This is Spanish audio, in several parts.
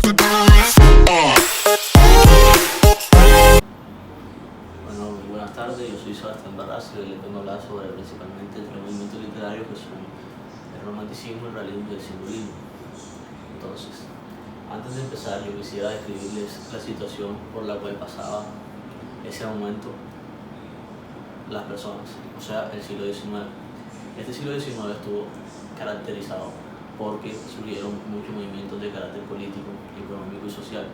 Bueno, buenas tardes, yo soy Sebastián Barras y hoy les vengo a hablar sobre principalmente tres movimientos literarios que son el romanticismo, el realismo y el simbolismo. Entonces, antes de empezar, yo quisiera describirles la situación por la cual pasaba ese momento las personas, o sea, el siglo XIX. Este siglo XIX estuvo caracterizado porque surgieron muchos movimientos de carácter político, económico y social.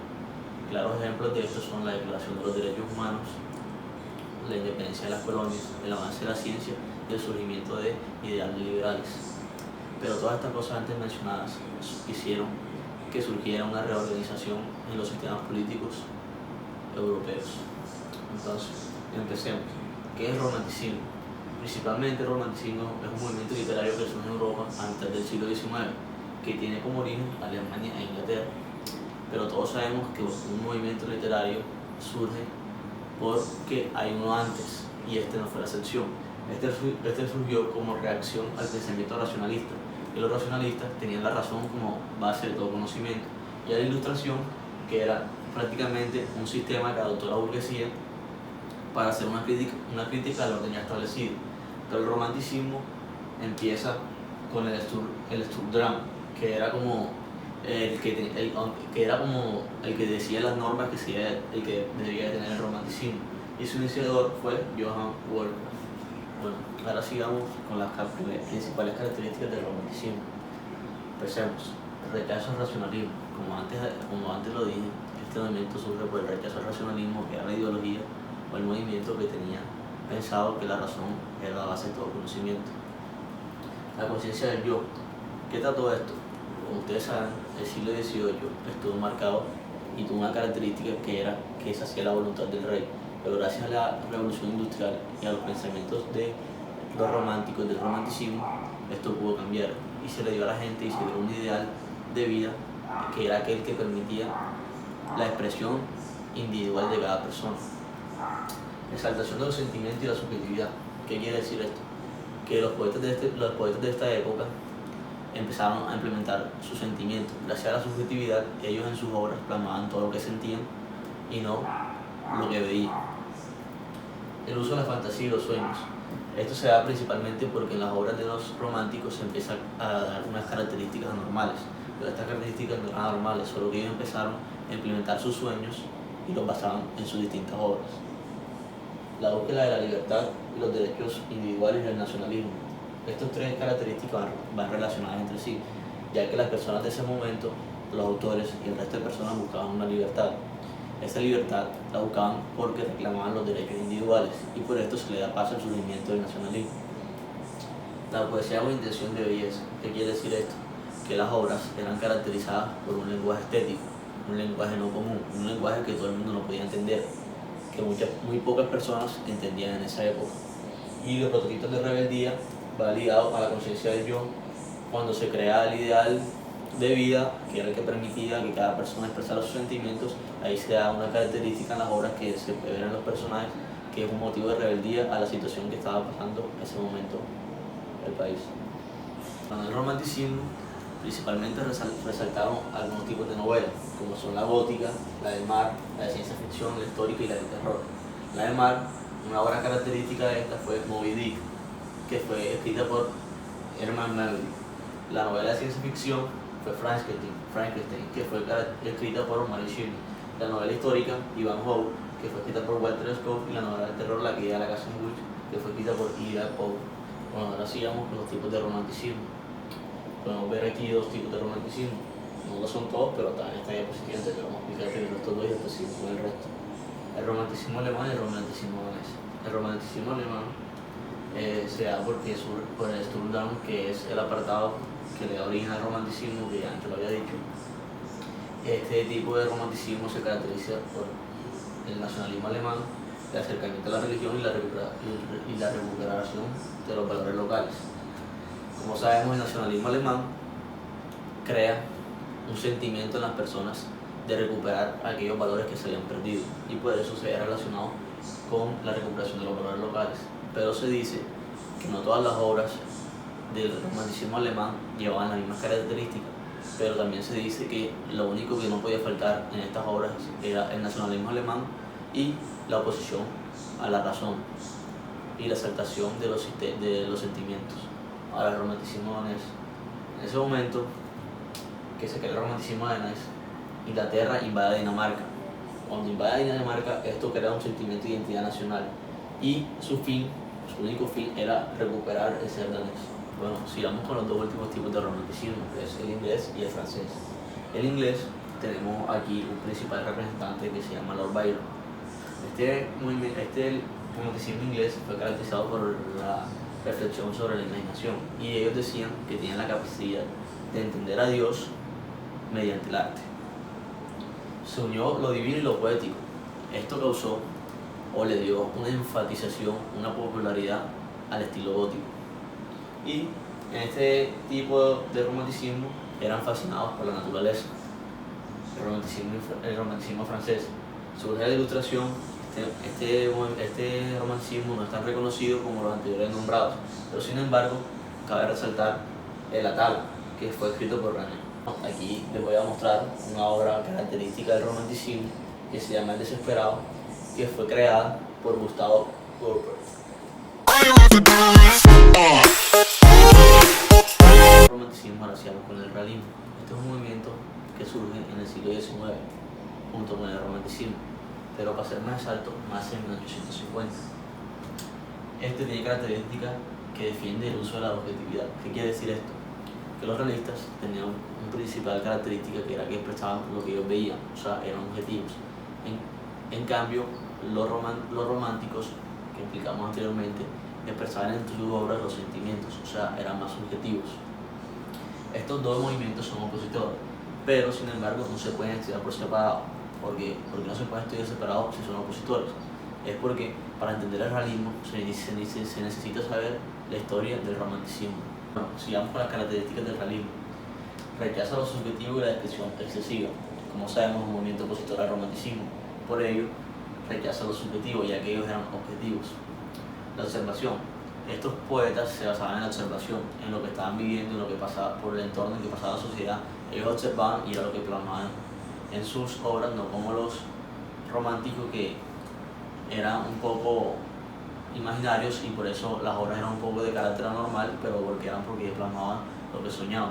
Claros ejemplos de esto son la Declaración de los Derechos Humanos, la independencia de las colonias, el avance de la ciencia y el surgimiento de ideales liberales. Pero todas estas cosas antes mencionadas hicieron que surgiera una reorganización en los sistemas políticos europeos. Entonces, empecemos. ¿Qué es el romanticismo? Principalmente el romanticismo es un movimiento literario que surge en Europa antes del siglo XIX, que tiene como origen Alemania e Inglaterra. Pero todos sabemos que un movimiento literario surge porque hay uno antes, y este no fue la excepción. Este surgió como reacción al pensamiento racionalista, y los racionalistas tenían la razón como base de todo conocimiento, y a la ilustración, que era prácticamente un sistema que adoptó la burguesía para hacer una crítica al orden ya establecido. Pero el romanticismo empieza con el Sturmdrama, que era como el que decía las normas el que debería tener el romanticismo, y su iniciador fue Johann Wolfgang. Bueno, ahora sigamos con las principales características del romanticismo. Empecemos. Rechazo al racionalismo. Como antes lo dije, este movimiento surge por el rechazo al racionalismo, que era la ideología o el movimiento que tenía pensado que la razón era la base de todo conocimiento. La conciencia del yo. ¿Qué trató esto? Como ustedes saben, el siglo XVIII estuvo marcado y tuvo una característica que era que se hacía la voluntad del rey. Pero gracias a la revolución industrial y a los pensamientos de los románticos, del romanticismo, esto pudo cambiar y se le dio a la gente y se dio un ideal de vida que era aquel que permitía la expresión individual de cada persona. Exaltación de los sentimientos y la subjetividad. ¿Qué quiere decir esto? Que los poetas de esta época empezaron a implementar sus sentimientos. Gracias a la subjetividad, ellos en sus obras plasmaban todo lo que sentían y no lo que veían. El uso de la fantasía y los sueños. Esto se da principalmente porque en las obras de los románticos se empiezan a dar unas características anormales. Pero estas características no eran anormales, solo que ellos empezaron a implementar sus sueños y los basaban en sus distintas obras. La búsqueda de la libertad y los derechos individuales y el nacionalismo. Estas tres características van relacionadas entre sí, ya que las personas de ese momento, los autores y el resto de personas buscaban una libertad. Esa libertad la buscaban porque reclamaban los derechos individuales y por esto se le da paso al surgimiento del nacionalismo. La poesía con intención de belleza. ¿Qué quiere decir esto? Que las obras eran caracterizadas por un lenguaje estético, un lenguaje no común, un lenguaje que todo el mundo no podía entender, que muy pocas personas entendían en esa época. Y los prototipos de rebeldía va ligado a la conciencia del yo, cuando se crea el ideal de vida, que era el que permitía que cada persona expresara sus sentimientos. Ahí se da una característica en las obras que se puede ver en los personajes, que es un motivo de rebeldía a la situación que estaba pasando en ese momento el país. En el romanticismo, principalmente resaltaron algunos tipos de novelas, como son la gótica, la del mar, la de ciencia ficción, la histórica y la de terror. La del mar, una obra característica de esta fue Moby Dick, que fue escrita por Herman Melville. La novela de ciencia ficción fue Frankenstein, que fue escrita por Mary Shelley. La novela histórica, Ivanhoe, que fue escrita por Walter Scott, y la novela de terror, La guía de la casa en Gucci, que fue escrita por Edgar Poe. Bueno, ahora sigamos con los tipos de romanticismo. Podemos ver aquí dos tipos de romanticismo. No lo son todos, pero también esta diapositiva te vamos a explicar primero estos dos y después seguimos con el resto. El romanticismo alemán y el romanticismo danés. El romanticismo alemán se da por el Sturmdrama, que es el apartado que le da origen al romanticismo, que ya antes lo había dicho. Este tipo de romanticismo se caracteriza por el nacionalismo alemán, el acercamiento a la religión y la recuperación de los valores locales. Como sabemos, el nacionalismo alemán crea un sentimiento en las personas de recuperar aquellos valores que se habían perdido, y por eso se ve relacionado con la recuperación de los valores locales. Pero se dice que no todas las obras del romanticismo alemán llevaban las mismas características, pero también se dice que lo único que no podía faltar en estas obras era el nacionalismo alemán y la oposición a la razón y la exaltación de los sentimientos. Ahora, el romanticismo danés. En ese momento que se crea el romanticismo danés, Inglaterra invade Dinamarca. Cuando invade Dinamarca, esto crea un sentimiento de identidad nacional y su único fin era recuperar el ser danés. Bueno, sigamos con los dos últimos tipos de romanticismo, que es el inglés y el francés. El inglés, tenemos aquí un principal representante que se llama Lord Byron. Este romanticismo inglés fue caracterizado por la reflexión sobre la imaginación, y ellos decían que tenían la capacidad de entender a Dios mediante el arte. Se unió lo divino y lo poético. Esto causó o le dio una enfatización, una popularidad al estilo gótico. Y en este tipo de romanticismo eran fascinados por la naturaleza. El romanticismo francés surge de la Ilustración. Este romanticismo no es tan reconocido como los anteriores nombrados, pero sin embargo cabe resaltar el Atala, que fue escrito por René. Aquí les voy a mostrar una obra característica del romanticismo que se llama El Desesperado, que fue creada por Gustave Courbet. El romanticismo racial con el realismo. Este es un movimiento que surge en el siglo XIX junto con el romanticismo, pero para ser más exacto, más en 1850. Este tiene características que defiende el uso de la objetividad. ¿Qué quiere decir esto? Que los realistas tenían una principal característica, que era que expresaban lo que ellos veían, o sea, eran objetivos. En cambio, los románticos, que explicamos anteriormente, expresaban en sus obras los sentimientos, o sea, eran más subjetivos. Estos dos movimientos son opositores, pero sin embargo no se pueden estudiar por separado. ¿Por qué no se pueden estudiar separados si son opositores? Es porque para entender el realismo se necesita saber la historia del romanticismo. Bueno, sigamos con las características del realismo. Rechaza lo subjetivo y la descripción excesiva. Como sabemos, es un movimiento opositor al romanticismo. Por ello, rechaza lo subjetivo, ya que ellos eran objetivos. La observación. Estos poetas se basaban en la observación, en lo que estaban viviendo, en lo que pasaba por el entorno, en que pasaba la sociedad. Ellos observaban y era lo que plasmaban en sus obras, no como los románticos, que eran un poco imaginarios y por eso las obras eran un poco de carácter anormal, pero porque plasmaban lo que soñaban.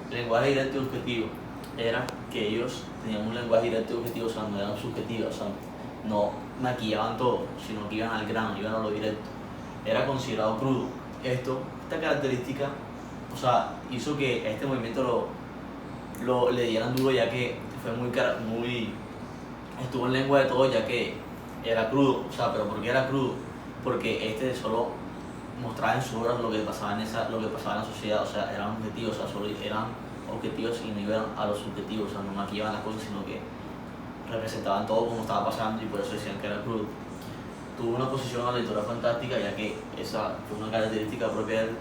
El lenguaje directo y objetivo era que ellos tenían un lenguaje directo y objetivo, o sea, no eran subjetivos, o sea, no maquillaban todo, sino que iban al grano, iban a lo directo. Era considerado crudo. Esta característica, o sea, hizo que este movimiento le dieran duro, ya que fue estuvo en lengua de todo, ya que era crudo. O sea, pero ¿por qué era crudo? Porque solo mostraba en sus obras lo que pasaba en la sociedad, o sea, eran objetivos, o sea, solo eran objetivos y no iban a los subjetivos, o sea, no maquillaban las cosas, sino que representaban todo como estaba pasando, y por eso decían que era crudo. Tuvo una oposición a la literatura fantástica, ya que esa fue una característica propia del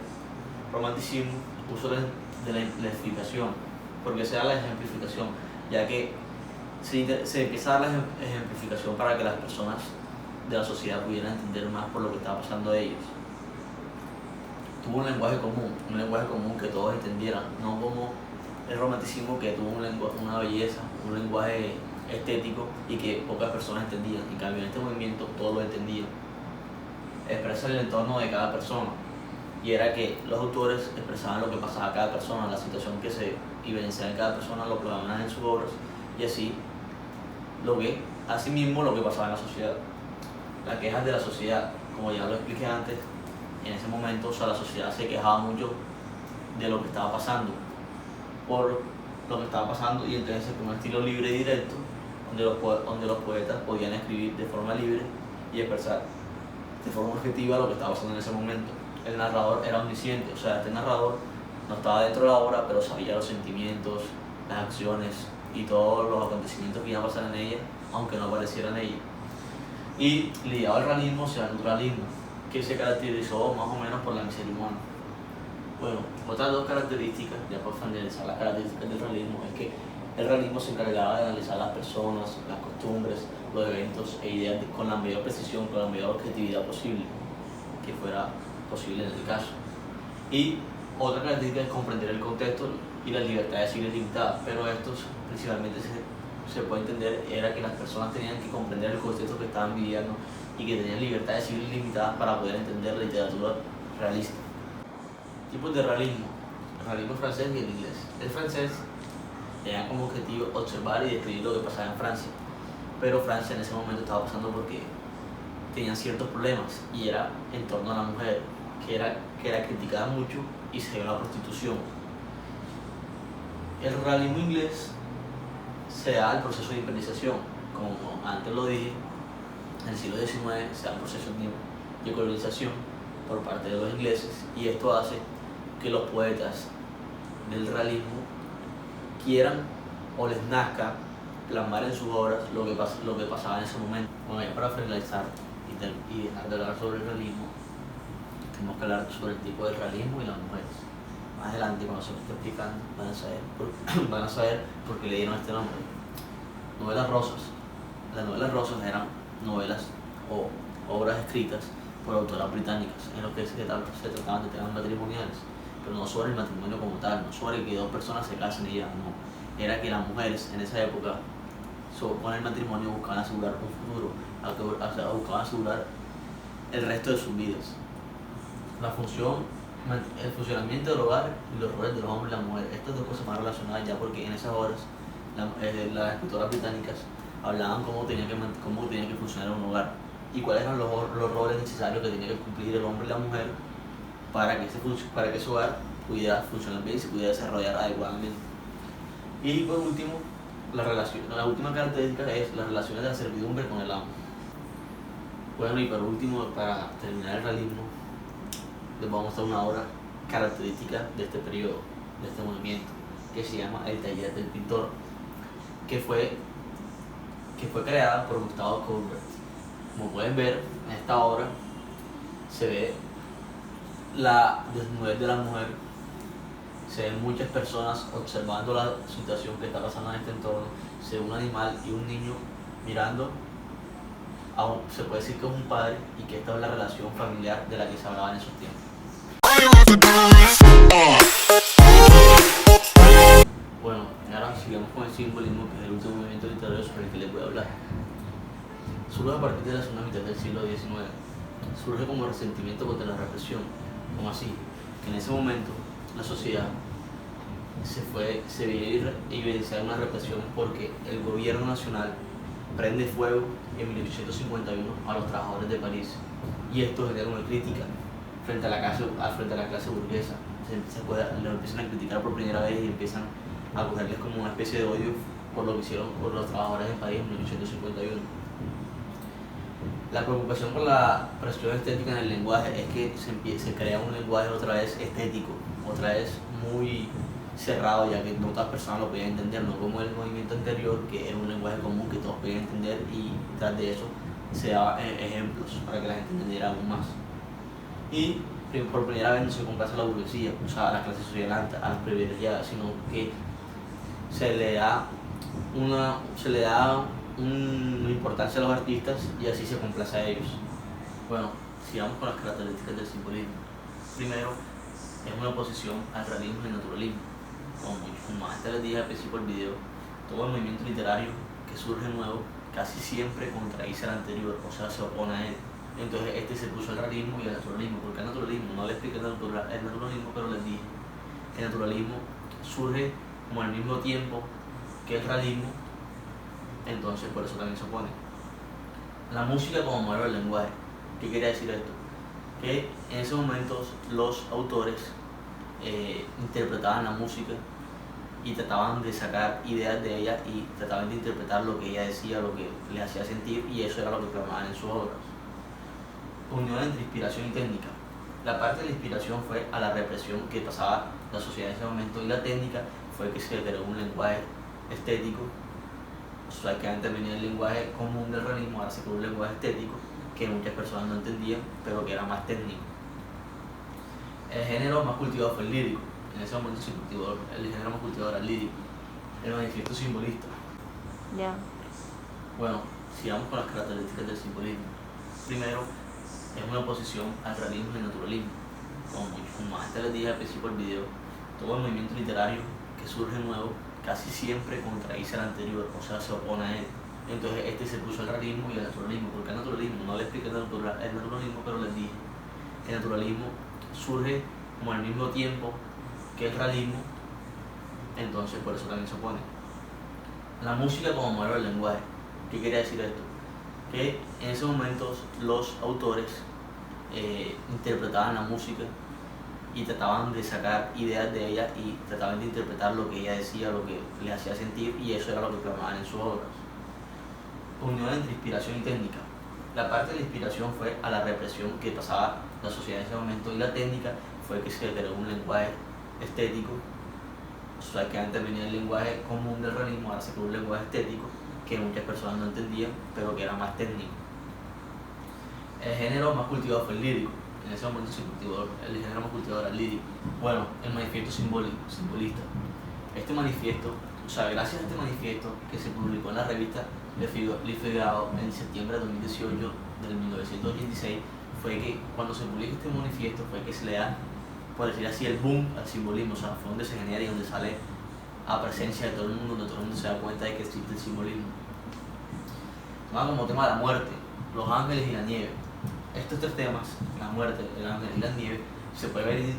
romanticismo, uso de la explicación. Porque se da la ejemplificación, ya que se empieza a dar la ejemplificación para que las personas de la sociedad pudieran entender más por lo que estaba pasando a ellos. Tuvo un lenguaje común que todos entendieran, no como el romanticismo, que tuvo una belleza, un lenguaje estético y que pocas personas entendían. En cambio, en este movimiento todos lo entendían. Expresa el entorno de cada persona, y era que los autores expresaban lo que pasaba a cada persona, la situación que se vivenciaba en cada persona, lo plasmaban en sus obras, y asimismo lo que pasaba en la sociedad. Las quejas de la sociedad, como ya lo expliqué antes, en ese momento, o sea, la sociedad se quejaba mucho de lo que estaba pasando, y entonces se creó un estilo libre y directo, donde los poetas podían escribir de forma libre y expresar de forma objetiva lo que estaba pasando en ese momento. El narrador era omnisciente, o sea, este narrador no estaba dentro de la obra, pero sabía los sentimientos, las acciones y todos los acontecimientos que iban a pasar en ella, aunque no apareciera en ella. Y ligado al realismo, o sea, el naturalismo, que se caracterizó más o menos por la miseria humana. Bueno, otras dos características, ya por finalizar las características del realismo, es que el realismo se encargaba de analizar las personas, las costumbres, los eventos e ideas con la mayor precisión, con la mayor objetividad posible, que fuera posible en el caso. Y otra característica es comprender el contexto, y la libertad de civil limitada, pero estos principalmente se puede entender era que las personas tenían que comprender el contexto que estaban viviendo y que tenían libertad de civil limitada para poder entender la literatura realista. Tipos de realismo: el realismo francés y el inglés. El francés tenía como objetivo observar y describir lo que pasaba en Francia, pero Francia en ese momento estaba pasando porque tenían ciertos problemas y era en torno a la mujer, que era criticada mucho y se dio la prostitución. El realismo inglés se da el proceso de independización, como antes lo dije, en el siglo XIX se da un proceso de colonización por parte de los ingleses y esto hace que los poetas del realismo quieran o les nazca plasmar en sus obras lo que pasaba en ese momento. Bueno, ya para finalizar y dejar de hablar sobre el realismo, tenemos que hablar sobre el tipo de realismo y las mujeres. Más adelante, cuando se lo esté explicando, van a saber por qué le dieron este nombre. Novelas rosas. Las novelas rosas eran novelas o obras escritas por autoras británicas en los que se trataban de temas matrimoniales, pero no sobre el matrimonio como tal, no sobre que dos personas se casen y ya, no. Era que las mujeres en esa época, con el matrimonio, buscaban asegurar un futuro, buscaban asegurar el resto de sus vidas. El funcionamiento del hogar y los roles de los hombres y las mujeres. Estas dos cosas van relacionadas ya porque en esas horas las escritoras británicas hablaban cómo tenía que funcionar un hogar y cuáles eran los roles necesarios que tenía que cumplir el hombre y la mujer para que ese hogar pudiera funcionar bien y se pudiera desarrollar adecuadamente. Y por último, la última característica es las relaciones de la servidumbre con el amo. Bueno, y por último, para terminar el realismo, les vamos a mostrar una obra característica de este periodo, de este movimiento, que se llama El taller del pintor, que fue creada por Gustave Courbet. Como pueden ver, en esta obra se ve la desnudez de la mujer, se ven muchas personas observando la situación que está pasando en este entorno, se ve un animal y un niño mirando se puede decir que es un padre y que esta es la relación familiar de la que se hablaba en esos tiempos. Bueno, ahora sigamos con el simbolismo, que es el último movimiento literario sobre el que les voy a hablar. Surge a partir de la segunda mitad del siglo XIX. Surge como resentimiento contra la represión. ¿Cómo así? Que en ese momento la sociedad se veía evidenciada una represión porque el gobierno nacional prende fuego en 1851 a los trabajadores de París y esto genera una crítica frente a la clase burguesa. Lo empiezan a criticar por primera vez y empiezan a cogerles como una especie de odio por lo que hicieron por los trabajadores de París en 1851. La preocupación por la presión estética en el lenguaje es que se crea un lenguaje otra vez estético, otra vez muy cerrado, ya que no todas las personas lo podían entender, no como el movimiento anterior, que era un lenguaje común que todos podían entender y tras de eso se daban ejemplos para que la gente entendiera aún más. Y por primera vez no se complace a la burguesía, o sea, a la clase social alta, a las privilegiadas, sino que se le da una importancia a los artistas y así se complace a ellos. Bueno, sigamos con las características del simbolismo. Primero, es una oposición al realismo y al naturalismo. Como antes les dije al principio del video, todo el movimiento literario que surge nuevo casi siempre contradice al anterior, o sea, se opone a él. Entonces se puso el realismo y el naturalismo. ¿Por qué el naturalismo? No les expliqué el naturalismo, pero les dije que el naturalismo surge como al mismo tiempo que el realismo, entonces por eso también se opone. La música como modelo del lenguaje. ¿Qué quería decir esto? Que en esos momentos los autores interpretaban la música y trataban de sacar ideas de ella y trataban de interpretar lo que ella decía, lo que les hacía sentir, y eso era lo que plasmaban en sus obras. Unión entre inspiración y técnica. La parte de la inspiración fue a la represión que pasaba la sociedad en ese momento, y la técnica fue que se creó un lenguaje estético. O sea, que antes venía el lenguaje común del realismo, ahora se creó un lenguaje estético que muchas personas no entendían, pero que era más técnico. El género más cultivado fue el lírico. En ese momento el género más cultivado era el lírico. El manifiesto simbolista. Ya. Bueno, sigamos con las características del simbolismo. Primero, es una oposición al realismo y al naturalismo. Como antes les dije al principio del video, todo el movimiento literario que surge nuevo casi siempre contradice al anterior, o sea, se opone a él. Entonces este se puso el realismo y el naturalismo. ¿Por qué el naturalismo? No le expliqué el naturalismo, pero les dije que el naturalismo surge como al mismo tiempo que el realismo, entonces por eso también se opone. La música como modelo del lenguaje. ¿Qué quería decir esto? Que en esos momentos los autores interpretaban la música y trataban de sacar ideas de ella y trataban de interpretar lo que ella decía, lo que les hacía sentir, y eso era lo que plasmaban en sus obras. Unión entre inspiración y técnica. La parte de la inspiración fue a la represión que pasaba la sociedad en ese momento, y la técnica fue que se creó un lenguaje estético. O sea, que antes venía el lenguaje común del realismo, ahora se creó un lenguaje estético que muchas personas no entendían, pero que era más técnico. El género más cultivado fue el lírico. En ese momento se cultivó, el género más cultivado era el lírico. Bueno, el manifiesto simbolista. Este manifiesto, o sea, gracias a este manifiesto que se publicó en la revista Le Figaro en septiembre de 2018, del 1986, fue que cuando se publica este manifiesto fue que se le da, por decir así, el boom al simbolismo. O sea, fue donde se genera y donde sale a presencia de todo el mundo, donde todo el mundo se da cuenta de que existe el simbolismo. Como tema la muerte, los ángeles y la nieve. Estos tres temas, la muerte, el ángel y la nieve, se puede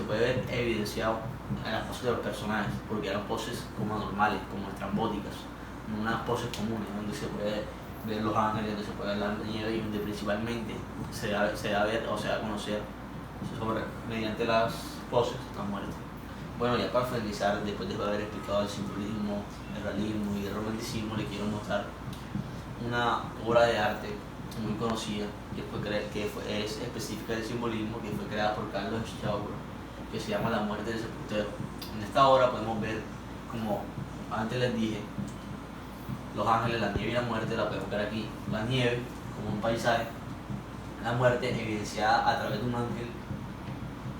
ver evidenciado en las poses de los personajes, porque eran poses como anormales, como estrambóticas, no unas poses comunes, donde se puede ver los ángeles, donde se puede ver la nieve, y donde principalmente se da a ver o se da a conocer mediante las poses la muerte. Bueno, ya para finalizar, después de haber explicado el simbolismo, el realismo y el romanticismo, le quiero mostrar una obra de arte muy conocida que es específica del simbolismo, que fue creada por Carlos Schaubro, que se llama La muerte del sepultero. En esta obra podemos ver, como antes les dije, los ángeles, la nieve y la muerte. La podemos ver aquí, la nieve como un paisaje, la muerte evidenciada a través de un ángel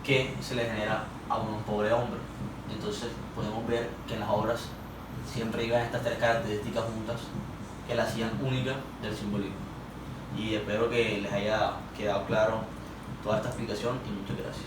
que se le genera a un pobre hombre. Entonces podemos ver que en las obras siempre iban estas tres características juntas que la hacían única del simbolismo. Y espero que les haya quedado claro toda esta explicación, y muchas gracias.